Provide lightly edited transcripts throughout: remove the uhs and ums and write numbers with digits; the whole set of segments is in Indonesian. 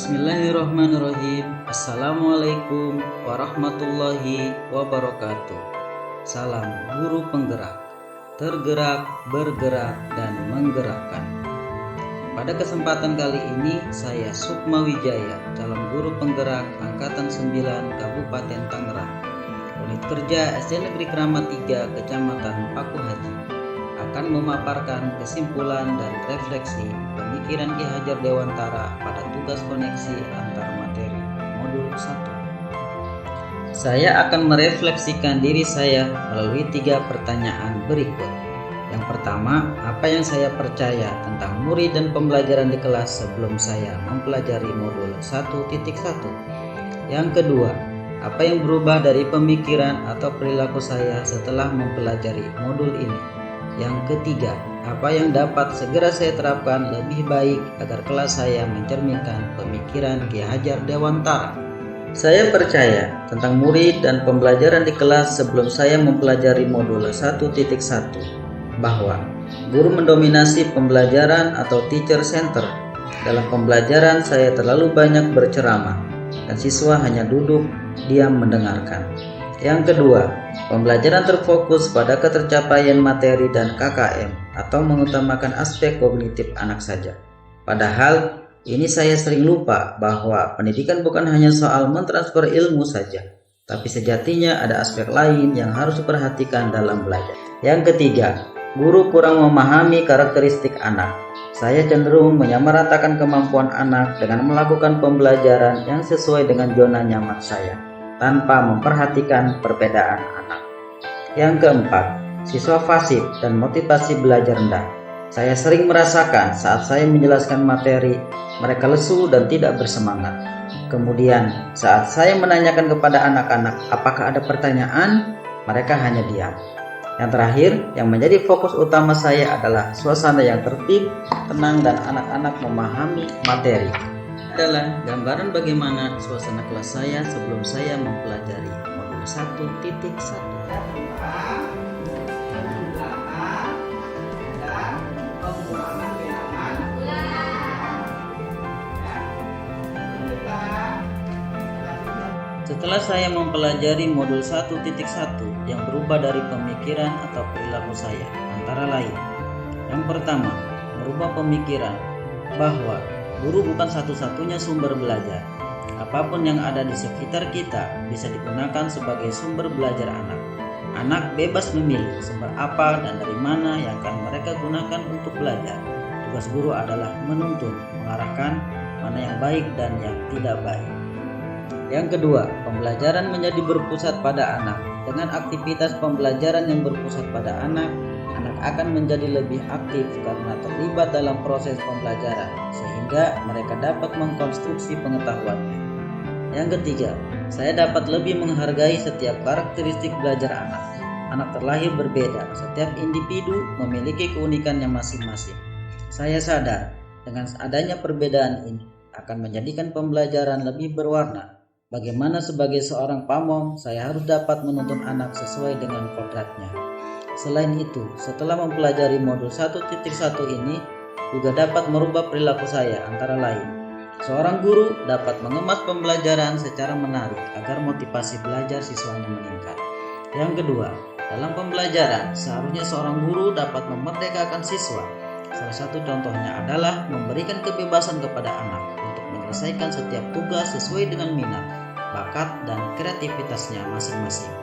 Bismillahirrahmanirrahim. Assalamualaikum warahmatullahi wabarakatuh. Salam guru penggerak, tergerak, bergerak, dan menggerakkan. Pada kesempatan kali ini saya Sukma Wijaya, calon guru penggerak Angkatan 9 Kabupaten Tangerang, Unit Kerja SD Negeri Kramat 3 Kecamatan Paku Haji, akan memaparkan kesimpulan dan refleksi pemikiran Ki Hajar Dewantara pada tugas koneksi antar materi modul 1. Saya akan merefleksikan diri saya melalui 3 pertanyaan berikut. Yang pertama, apa yang saya percaya tentang murid dan pembelajaran di kelas sebelum saya mempelajari modul 1.1? Yang kedua, apa yang berubah dari pemikiran atau perilaku saya setelah mempelajari modul ini? Yang ketiga, apa yang dapat segera saya terapkan lebih baik agar kelas saya mencerminkan pemikiran Ki Hajar Dewantara? Saya percaya tentang murid dan pembelajaran di kelas sebelum saya mempelajari modul 1.1 bahwa guru mendominasi pembelajaran atau teacher center. Dalam pembelajaran saya terlalu banyak berceramah dan siswa hanya duduk diam mendengarkan. Yang kedua, pembelajaran terfokus pada ketercapaian materi dan KKM atau mengutamakan aspek kognitif anak saja. Padahal ini saya sering lupa bahwa pendidikan bukan hanya soal mentransfer ilmu saja, tapi sejatinya ada aspek lain yang harus diperhatikan dalam belajar. Yang ketiga, guru kurang memahami karakteristik anak. Saya cenderung menyamaratakan kemampuan anak dengan melakukan pembelajaran yang sesuai dengan zona nyaman saya, tanpa memperhatikan perbedaan anak. Yang keempat, siswa fasih dan motivasi belajar rendah. Saya sering merasakan saat saya menjelaskan materi, mereka lesu dan tidak bersemangat. Kemudian, saat saya menanyakan kepada anak-anak apakah ada pertanyaan, mereka hanya diam. Yang terakhir, yang menjadi fokus utama saya adalah suasana yang tertib, tenang, dan anak-anak memahami materi. Adalah gambaran bagaimana suasana kelas saya sebelum saya mempelajari modul 1.1. Setelah saya mempelajari modul 1.1 yang berubah dari pemikiran atau perilaku saya, antara lain: yang pertama, merubah pemikiran bahwa guru bukan satu-satunya sumber belajar. Apapun yang ada di sekitar kita bisa digunakan sebagai sumber belajar anak. Anak bebas memilih sumber apa dan dari mana yang akan mereka gunakan untuk belajar. Tugas guru adalah menuntun, mengarahkan mana yang baik dan yang tidak baik. Yang kedua, pembelajaran menjadi berpusat pada anak. Dengan aktivitas pembelajaran yang berpusat pada anak, anak akan menjadi lebih aktif karena terlibat dalam proses pembelajaran, sehingga mereka dapat mengkonstruksi pengetahuannya. Yang ketiga, saya dapat lebih menghargai setiap karakteristik belajar anak. Anak terlahir berbeda, setiap individu memiliki keunikannya masing-masing. Saya sadar dengan adanya perbedaan ini akan menjadikan pembelajaran lebih berwarna. Bagaimana sebagai seorang pamong, saya harus dapat menuntun anak sesuai dengan kodratnya. Selain itu, setelah mempelajari modul 1.1 ini juga dapat merubah perilaku saya, antara lain: seorang guru dapat mengemas pembelajaran secara menarik agar motivasi belajar siswanya meningkat. Yang kedua, dalam pembelajaran seharusnya seorang guru dapat memerdekakan siswa. Salah satu contohnya adalah memberikan kebebasan kepada anak untuk menyelesaikan setiap tugas sesuai dengan minat, bakat, dan kreativitasnya masing-masing.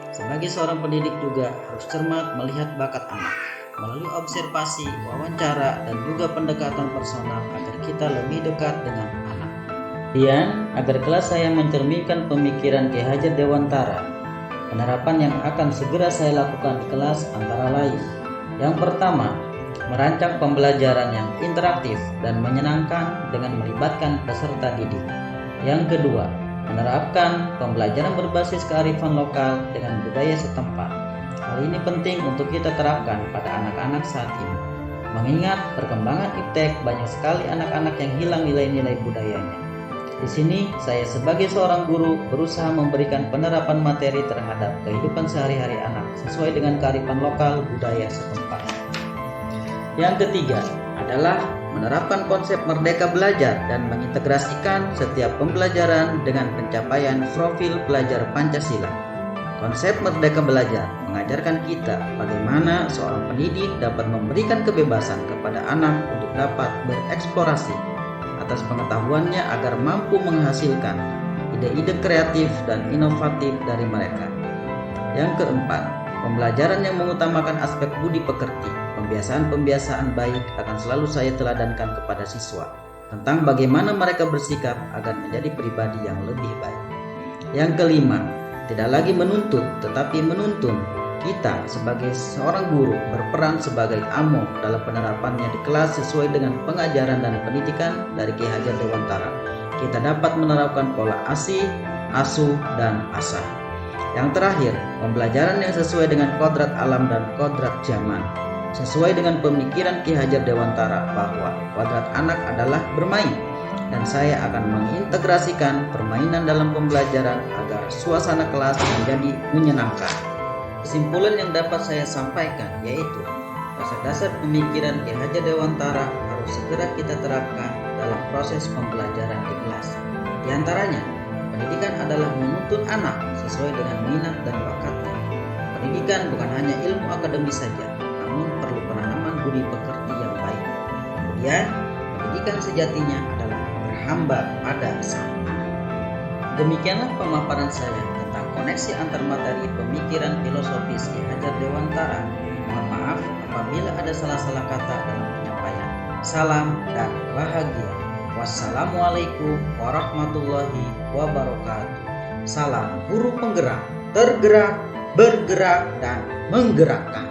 Sebagai seorang pendidik juga harus cermat melihat bakat anak melalui observasi, wawancara, dan juga pendekatan personal agar kita lebih dekat dengan anak. Kemudian, agar kelas saya mencerminkan pemikiran Ki Hajar Dewantara, penerapan yang akan segera saya lakukan di kelas antara lain: yang pertama, merancang pembelajaran yang interaktif dan menyenangkan dengan melibatkan peserta didik. Yang kedua, menerapkan pembelajaran berbasis kearifan lokal dengan budaya setempat. Hal ini penting untuk kita terapkan pada anak-anak saat ini. Mengingat perkembangan iptek, banyak sekali anak-anak yang hilang nilai-nilai budayanya. Di sini, saya sebagai seorang guru berusaha memberikan penerapan materi terhadap kehidupan sehari-hari anak sesuai dengan kearifan lokal budaya setempat. Yang ketiga adalah menerapkan konsep merdeka belajar dan mengintegrasikan setiap pembelajaran dengan pencapaian profil pelajar Pancasila. Konsep merdeka belajar mengajarkan kita bagaimana seorang pendidik dapat memberikan kebebasan kepada anak untuk dapat bereksplorasi atas pengetahuannya agar mampu menghasilkan ide-ide kreatif dan inovatif dari mereka. Yang keempat, pembelajaran yang mengutamakan aspek budi pekerti. Pembiasaan-pembiasaan baik akan selalu saya teladankan kepada siswa tentang bagaimana mereka bersikap agar menjadi pribadi yang lebih baik. Yang kelima, tidak lagi menuntut tetapi menuntun. Kita sebagai seorang guru berperan sebagai among dalam penerapannya di kelas sesuai dengan pengajaran dan pendidikan dari Ki Hajar Dewantara. Kita dapat menerapkan pola asih, asuh, dan asah. Yang terakhir, pembelajaran yang sesuai dengan kodrat alam dan kodrat zaman. Sesuai dengan pemikiran Ki Hajar Dewantara bahwa kodrat anak adalah bermain, dan saya akan mengintegrasikan permainan dalam pembelajaran agar suasana kelas menjadi menyenangkan. Kesimpulan yang dapat saya sampaikan yaitu dasar-dasar pemikiran Ki Hajar Dewantara harus segera kita terapkan dalam proses pembelajaran di kelas. Di antaranya, pendidikan adalah menuntun anak sesuai dengan minat dan bakatnya. Pendidikan bukan hanya ilmu akademis saja, namun perlu penanaman budi pekerti yang baik. Kemudian, pendidikan sejatinya adalah berhamba pada sang anak. Demikianlah pemaparan saya tentang koneksi antar materi pemikiran filosofis Ki Hajar Dewantara. Mohon maaf apabila ada salah-salah kata dalam penyampaian. Salam dan bahagia. Wassalamualaikum warahmatullahi wabarakatuh. Salam guru penggerak, tergerak, bergerak, dan menggerakkan.